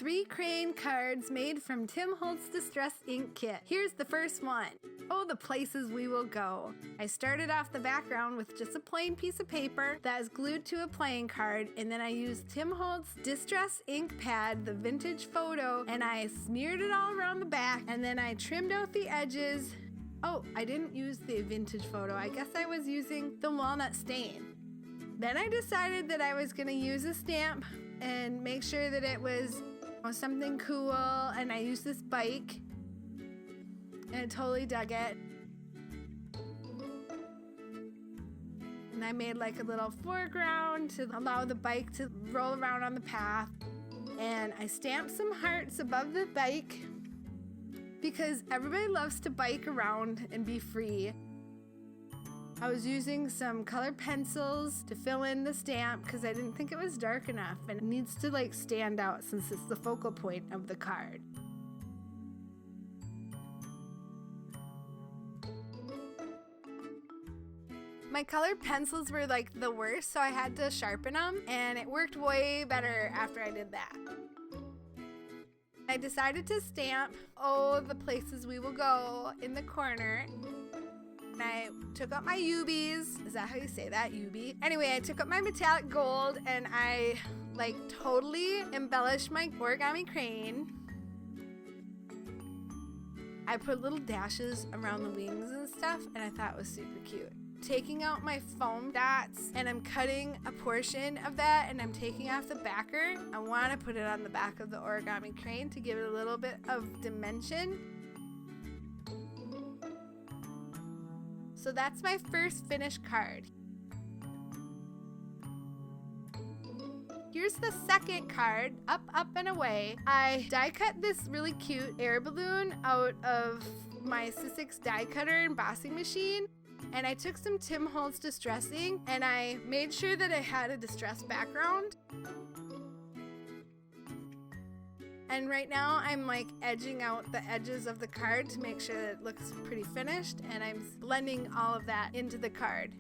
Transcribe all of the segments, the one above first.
3 crane cards made from Tim Holtz Distress Ink Kit. Here's the first one. Oh, the places we will go. I started off the background with just a plain piece of paper that is glued to a playing card, and then I used Tim Holtz Distress Ink Pad, the vintage photo, and I smeared it all around the back, and then I trimmed out the edges. Oh, I didn't use the vintage photo. I guess I was using the walnut stain. Then I decided that I was going to use a stamp and make sure that it was something cool, and I used this bike, and I totally dug it. And I made like a little foreground to allow the bike to roll around on the path. And I stamped some hearts above the bike because everybody loves to bike around and be free. I was using some colored pencils to fill in the stamp because I didn't think it was dark enough, and it needs to like stand out since it's the focal point of the card. My colored pencils were like the worst, so I had to sharpen them, and it worked way better after I did that. I decided to stamp, oh, the places we will go in the corner. And I took out my UBs. Is that how you say that? UB? Anyway, I took out my metallic gold and I like totally embellished my origami crane. I put little dashes around the wings and stuff, and I thought it was super cute. Taking out my foam dots, and I'm cutting a portion of that, and I'm taking off the backer. I want to put it on the back of the origami crane to give it a little bit of dimension. So that's my first finished card. Here's the second card, Up, Up, and Away. I die cut this really cute air balloon out of my Sizzix die cutter embossing machine. And I took some Tim Holtz Distress ink, and I made sure that it had a distress background. And right now I'm like edging out the edges of the card to make sure that it looks pretty finished, and I'm blending all of that into the card.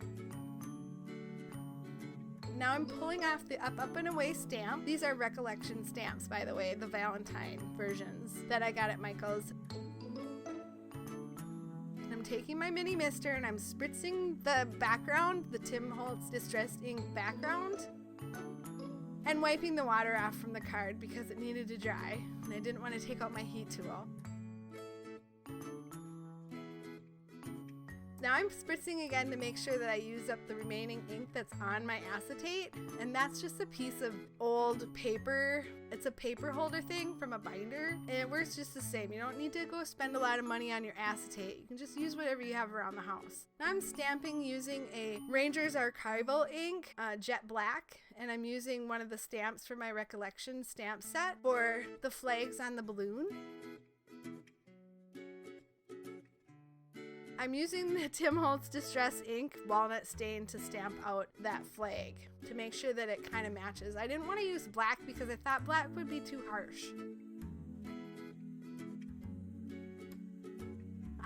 Now I'm pulling off the Up, Up, and Away stamp. These are Recollection stamps, by the way, the Valentine versions that I got at Michael's. I'm taking my mini mister and I'm spritzing the background, the Tim Holtz Distress ink background, and wiping the water off from the card because it needed to dry, and I didn't want to take out my heat tool. Now I'm spritzing again to make sure that I use up the remaining ink that's on my acetate, and that's just a piece of old paper. It's a paper holder thing from a binder, and it works just the same. You don't need to go spend a lot of money on your acetate. You can just use whatever you have around the house. Now I'm stamping using a Ranger's Archival ink, jet black, and I'm using one of the stamps for my Recollection stamp set for the flags on the balloon. I'm using the Tim Holtz Distress ink walnut stain to stamp out that flag to make sure that it kind of matches. I didn't want to use black because I thought black would be too harsh.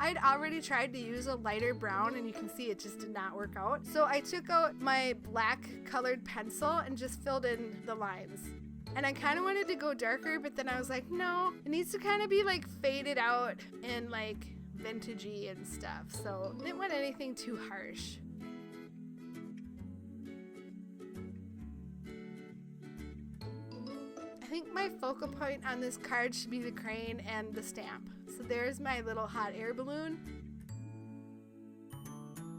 I'd already tried to use a lighter brown, and you can see it just did not work out. So I took out my black colored pencil and just filled in the lines. And I kind of wanted to go darker, but then I was like, no, it needs to kind of be like faded out and like vintagey and stuff, so I didn't want anything too harsh. I think my focal point on this card should be the crane and the stamp. So there's my little hot air balloon.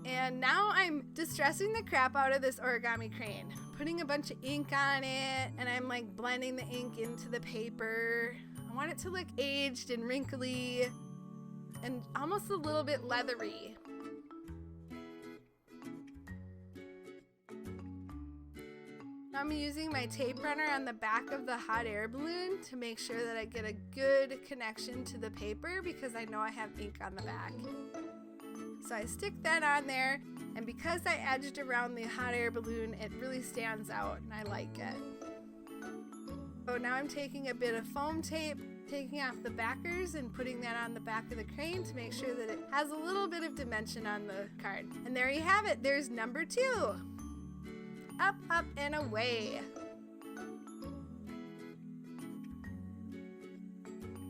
And now I'm distressing the crap out of this origami crane, putting a bunch of ink on it, and I'm like blending the ink into the paper. I want it to look aged and wrinkly and almost a little bit leathery. I'm using my tape runner on the back of the hot air balloon to make sure that I get a good connection to the paper because I know I have ink on the back. So I stick that on there, and because I edged around the hot air balloon, it really stands out and I like it. So now I'm taking a bit of foam tape, taking off the backers and putting that on the back of the crane to make sure that it has a little bit of dimension on the card. And there you have it. There's number 2. Up, up, and away.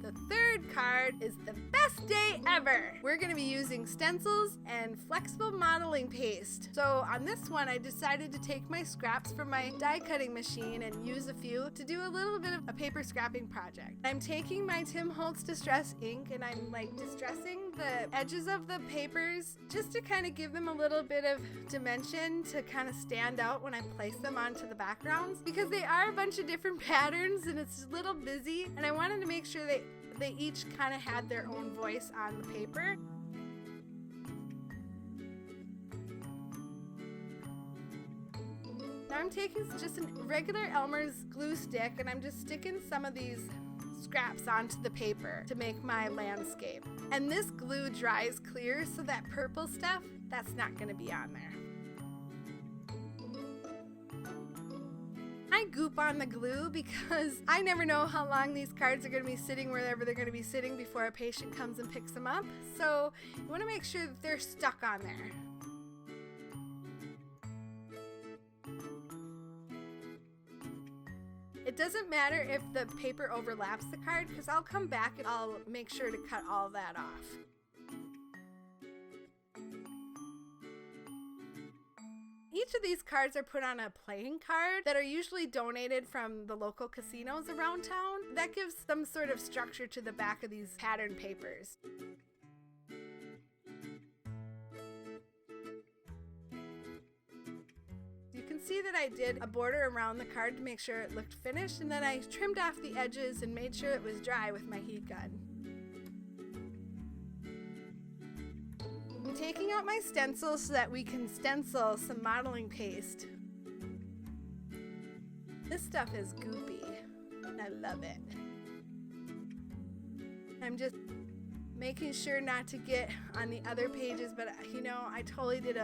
The third card is the best day ever. We're going to be using stencils and flexible modeling paste. So on this one, I decided to take my scraps from my die cutting machine and use a few to do a little bit of a paper scrapping project. I'm taking my Tim Holtz Distress ink and I'm like distressing the edges of the papers just to kind of give them a little bit of dimension to kind of stand out when I place them onto the backgrounds, because they are a bunch of different patterns and it's a little busy, and I wanted to make sure they each kind of had their own voice on the paper. Now I'm taking just a regular Elmer's glue stick and I'm just sticking some of these scraps onto the paper to make my landscape. And this glue dries clear, so that purple stuff, that's not going to be on there. I goop on the glue because I never know how long these cards are going to be sitting wherever they're going to be sitting before a patient comes and picks them up. So you want to make sure that they're stuck on there. It doesn't matter if the paper overlaps the card, because I'll come back and I'll make sure to cut all that off. Each of these cards are put on a playing card that are usually donated from the local casinos around town. That gives some sort of structure to the back of these pattern papers. You can see that I did a border around the card to make sure it looked finished, and then I trimmed off the edges and made sure it was dry with my heat gun. I'm taking out my stencil so that we can stencil some modeling paste. This stuff is goopy, and I love it. I'm just making sure not to get on the other pages, but you know, I totally did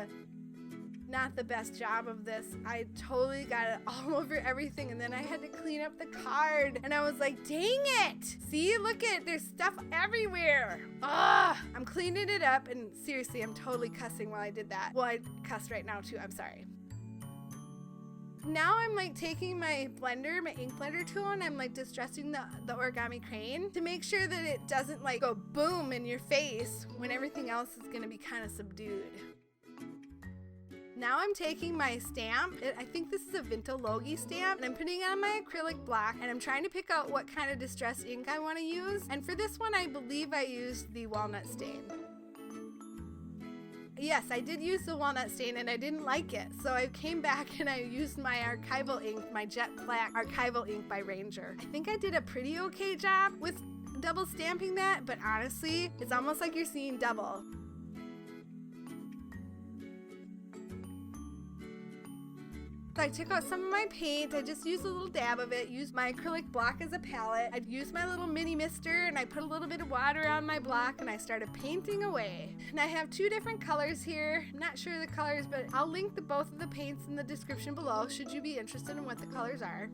not the best job of this. I totally got it all over everything, and then I had to clean up the card, and I was like, dang it! See, look there's stuff everywhere. Ugh! I'm cleaning it up, and seriously, I'm totally cussing while I did that. Well, I cussed right now too, I'm sorry. Now I'm like taking my blender, my ink blender tool, and I'm like distressing the origami crane to make sure that it doesn't like go boom in your face when everything else is gonna be kind of subdued. Now I'm taking my stamp, I think this is a Vintologi stamp, and I'm putting it on my acrylic block, and I'm trying to pick out what kind of distress ink I want to use. And for this one, I believe I used the walnut stain. Yes, I did use the walnut stain, and I didn't like it. So I came back and I used my archival ink, my jet black archival ink by Ranger. I think I did a pretty okay job with double stamping that, but honestly, it's almost like you're seeing double. So I took out some of my paint, I just used a little dab of it, used my acrylic block as a palette. I used my little mini mister and I put a little bit of water on my block and I started painting away. And I have two different colors here. I'm not sure the colors, but I'll link both of the paints in the description below should you be interested in what the colors are.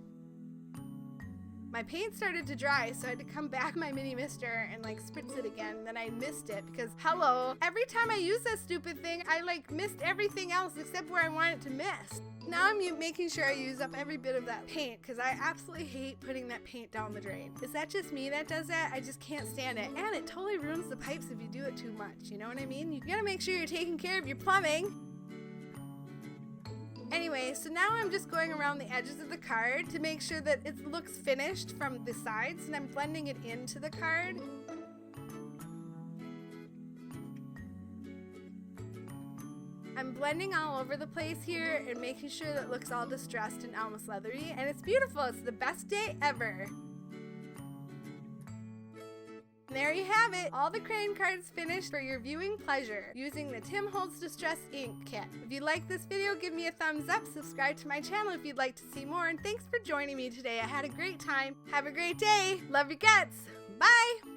My paint started to dry, so I had to come back my mini mister and like spritz it again. Then I missed it because hello, every time I use that stupid thing, I like missed everything else except where I want it to miss. Now I'm making sure I use up every bit of that paint because I absolutely hate putting that paint down the drain. Is that just me that does that? I just can't stand it. And it totally ruins the pipes if you do it too much. You know what I mean? You gotta make sure you're taking care of your plumbing. Anyway, so now I'm just going around the edges of the card to make sure that it looks finished from the sides, and I'm blending it into the card. I'm blending all over the place here and making sure that it looks all distressed and almost leathery, and it's beautiful. It's the best day ever. And there you have it, all the crayon cards finished for your viewing pleasure using the Tim Holtz Distress Ink Kit. If you like this video, give me a thumbs up, subscribe to my channel if you'd like to see more, and thanks for joining me today. I had a great time. Have a great day. Love your guts. Bye.